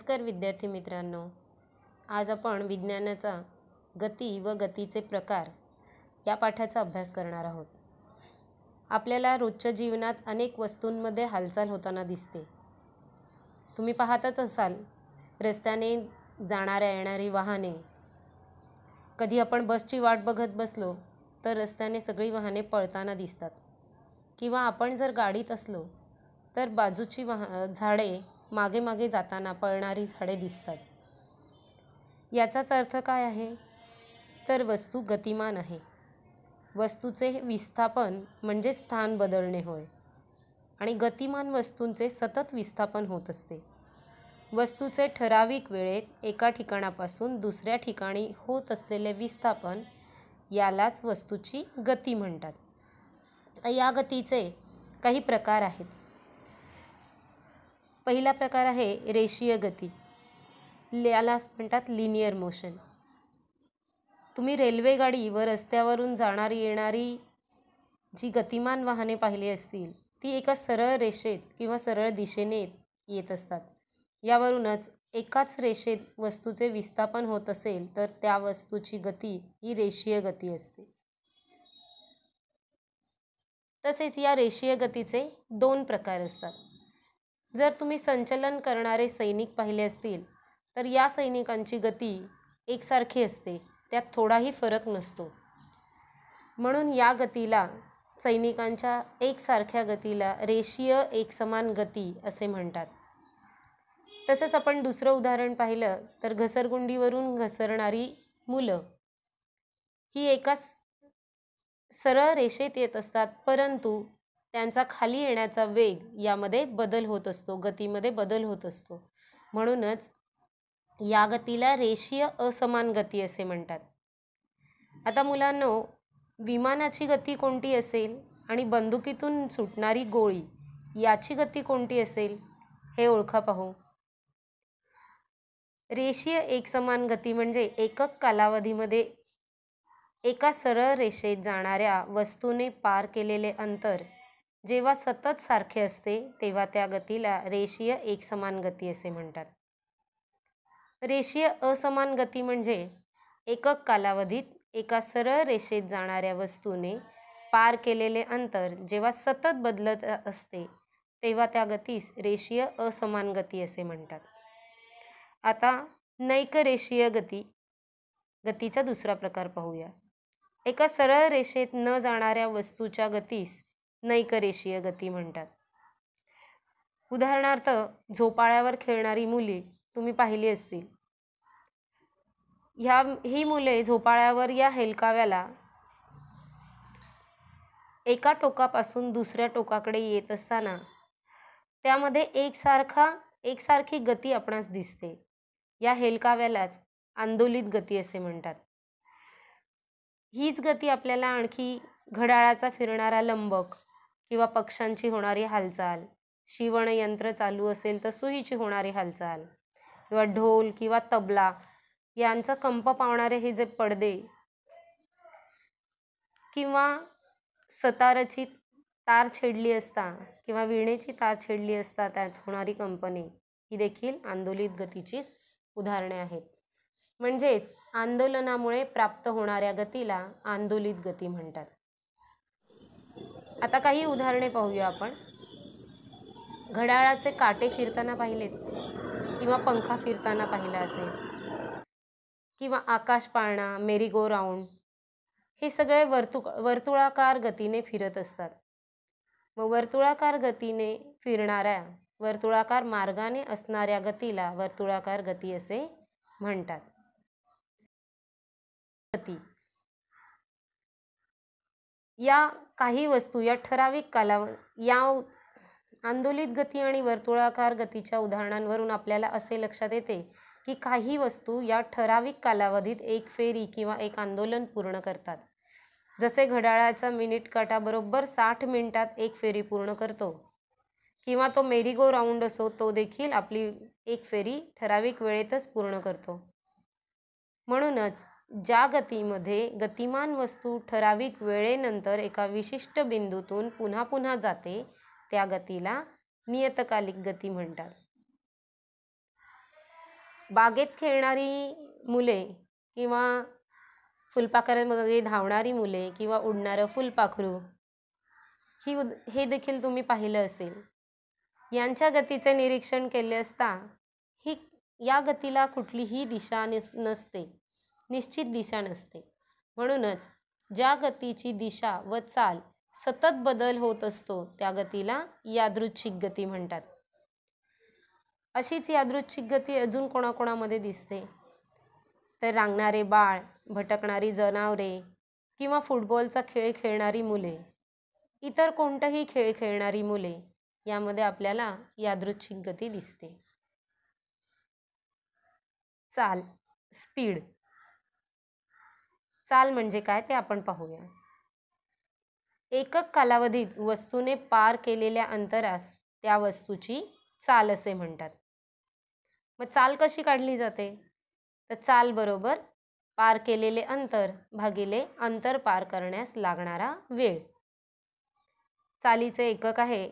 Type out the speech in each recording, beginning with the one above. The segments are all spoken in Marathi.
नमस्कार विद्यार्थी मित्रांनो, आज आपण विज्ञानाचा गती व गतीचे प्रकार या पाठाचा अभ्यास करणार आहोत. आपल्याला रोजच्या जीवनात अनेक वस्तूंमध्ये हालचाल होताना दिसते. तुम्ही पाहतच असाल रस्त्याने जाणाऱ्या येणारी वाहने. कधी आपण बसची वाट बघत बसलो तर रस्त्याने सगळी वाहने पळताना दिसतात, किंवा आपण जर गाडीत असलो तर बाजूची झाडे मागे मागे जाताना पळणारी झाडे दिसतात. याचाच अर्थ काय आहे? तर वस्तू गतिमान आहे. वस्तूचे विस्थापन म्हणजे स्थान बदलणे होय, आणि गतिमान वस्तूंचे सतत विस्थापन होत असते. वस्तूचे ठराविक वेळेत एका ठिकाणापासून दुसऱ्या ठिकाणी होत असलेले विस्थापन यालाच वस्तूची गती म्हणतात. या गतीचे काही प्रकार आहेत. पहिला प्रकार आहे रेषीय गती. यालाच म्हणतात लिनियर मोशन. तुम्ही रेल्वेगाडी व रस्त्यावरून जाणारी येणारी जी गतिमान वाहने पाहिली असतील ती एका सरळ रेषेत किंवा सरळ दिशेने येत असतात. यावरूनच एकाच रेषेत वस्तूचे विस्थापन होत असेल तर त्या वस्तूची गती ही रेषीय गती असते. तसेच या रेषीय गतीचे दोन प्रकार असतात. जर तुम्ही संचलन करणारे सैनिक पाहिले असतील तर या सैनिकांची गती एकसारखी असते, त्यात थोडाही फरक नसतो. म्हणून या गतीला, सैनिकांच्या एकसारख्या गतीला रेषीय एकसमान गती असे म्हणतात. तसंच आपण दुसरं उदाहरण पाहिलं तर घसरगुंडीवरून घसरणारी मुलं ही एका सरळ रेषेत येत असतात, परंतु त्यांचा खाली येण्याचा वेग यामध्ये बदल होत असतो, गतीमध्ये बदल होत असतो. म्हणूनच या गतीला रेषीय असमान गती असे म्हणतात. आता मुलांनो, विमानाची गती कोणती असेल आणि बंदुकीतून सुटणारी गोळी याची गती कोणती असेल हे ओळखा पाहू. रेषीय एकसमान गती म्हणजे एकक कालावधीमध्ये एका सरळ रेषेत जाणाऱ्या वस्तूने पार केलेले अंतर जेव्हा सतत सारखे असते तेव्हा त्या गतीला रेषीय एकसमान गती असे म्हणतात. रेषीय असमान गती म्हणजे एकक कालावधीत एका सरळ रेषेत जाणाऱ्या वस्तूने पार केलेले अंतर जेव्हा सतत बदलत असते तेव्हा त्या गतीस रेषीय असमान गती असे म्हणतात. आता नैक रेषीय गतीचा दुसरा प्रकार पाहूया. एका सरळ रेषेत न जाणाऱ्या वस्तूच्या गतीस नैक रेषीय गती म्हणतात. उदाहरणार्थ, झोपाळ्यावर खेळणारी मुले तुम्ही पाहिली असतील. ही मुले झोपाळ्यावर या हेलकाव्याला एका टोकापासून दुसऱ्या टोकाकडे येत असताना त्यामध्ये एकसारखी गती आपणास दिसते. या हेलकाव्यालाच आंदोलित गती असे म्हणतात. हीच गती आपल्याला आणखी घड्याळाचा फिरणारा लंबक किंवा पक्ष्यांची होणारी हालचाल, शिवण यंत्र चालू असेल तर सुईची होणारी हालचाल, किंवा ढोल किंवा तबला यांचा कंप पावणारे हे जे पडदे, किंवा सतारची तार छेडली असता किंवा वीणेची तार छेडली असता त्यात होणारी कंपने ही देखील आंदोलित गतीचीच उदाहरणे आहेत. म्हणजेच आंदोलनामुळे प्राप्त होणाऱ्या गतीला आंदोलित गती म्हणतात. आता काही उदाहरणे पाहूया आपण. घड्याळाचे काटे फिरताना पाहिलेत, किंवा पंखा फिरताना पाहिला असेल, किंवा आकाश पाळणा, मेरी गो राऊंड हे सगळे वर्तुळाकार गतीने फिरत असतात. मग वर्तुळाकार गतीने फिरणाऱ्या, वर्तुळाकार मार्गाने असणाऱ्या गतीला वर्तुळाकार गती असे म्हणतात. या काही वस्तू या ठराविक या आंदोलित गती आणि वर्तुळाकार गतीच्या उदाहरणांवरून आपल्याला असे लक्षात येते की काही वस्तू या ठराविक कालावधीत एक फेरी किंवा एक आंदोलन पूर्ण करतात. जसे घड्याळाचा मिनिट काटा बरोबर 60 मिनिटात एक फेरी पूर्ण करतो, किंवा तो मेरी गो राऊंड असो तो देखील आपली एक फेरी ठराविक वेळेतच पूर्ण करतो. म्हणूनच ज्या गतीमध्ये गतिमान वस्तू ठराविक वेळेनंतर एका विशिष्ट बिंदूतून पुन्हा पुन्हा जाते त्या गतीला नियतकालिक गती म्हणतात. बागेत खेळणारी मुले किंवा फुलपाखरांमध्ये धावणारी मुले किंवा उडणारं फुलपाखरू हे देखील तुम्ही पाहिलं असेल. यांच्या गतीचे निरीक्षण केले असता ही या गतीला कुठलीही दिशा नसते, निश्चित दिशा नसते. म्हणूनच ज्या गतीची दिशा व चाल सतत बदल होत असतो त्या गतीला यादृच्छिक गती म्हणतात. अशीच यादृच्छिक गती अजून कोणाकोणामध्ये दिसते तर रांगणारे बाळ, भटकणारी जनावरे किंवा फुटबॉलचा खेळ खेळणारी मुले, इतर कोणताही खेळ खेळणारी मुले यामध्ये आपल्याला यादृच्छिक गती दिसते. चाल, स्पीड. चाल म्हणजे काय ते आपण पाहूया. एकक कालावधीत वस्तूने पार केलेल्या अंतरास त्या वस्तूची चाल असे म्हणतात. मग चाल कशी काढली जाते तर चाल बरोबर पार केलेले अंतर भागिले अंतर पार करण्यास लागणारा वेळ. चालीचे एकक आहे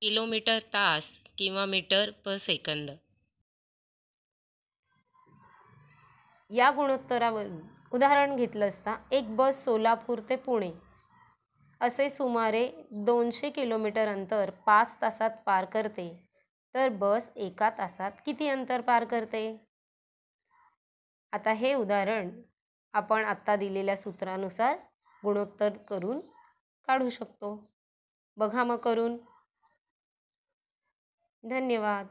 किलोमीटर तास किंवा मीटर पर सेकंद. या गुणोत्तरावरून उदाहरण घेतलं असता एक बस सोलापूर ते पुणे असे सुमारे 200 किलोमीटर अंतर 5 तासात पार करते, तर बस 1 तासात किती अंतर पार करते. आता हे उदाहरण आपण आत्ता दिलेल्या सूत्रानुसार गुणोत्तर करून काढू शकतो. बघा मग करून. धन्यवाद.